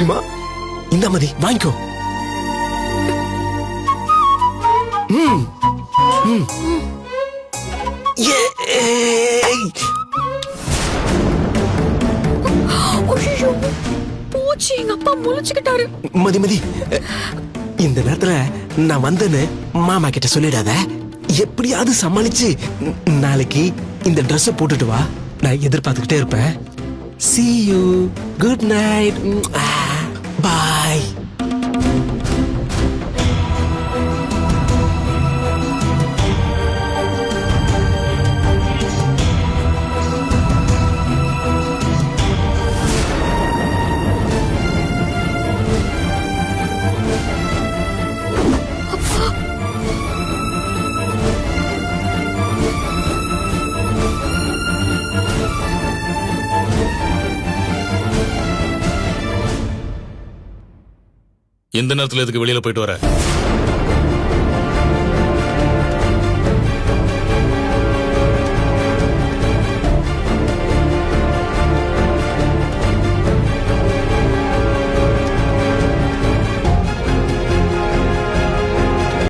தெரியுமா? இந்த மதி வாங்கிக்கோ. போச்சு, எங்க அப்பா முழிச்சுக்கிட்டாரு. மதி மதி, இந்த நேரத்துல நான் வந்தேன்னு மாமா கிட்ட சொல்லிடாத. எப்படியாவது சமாளிச்சு நாளைக்கு இந்த Dress போட்டுட்டு வா. நான் எதிர்பார்த்துக்கிட்டே இருப்பேன். See you. Good night. Bye. இந்த நேரத்துல எதுக்கு வெளியில போயிட்டு வர?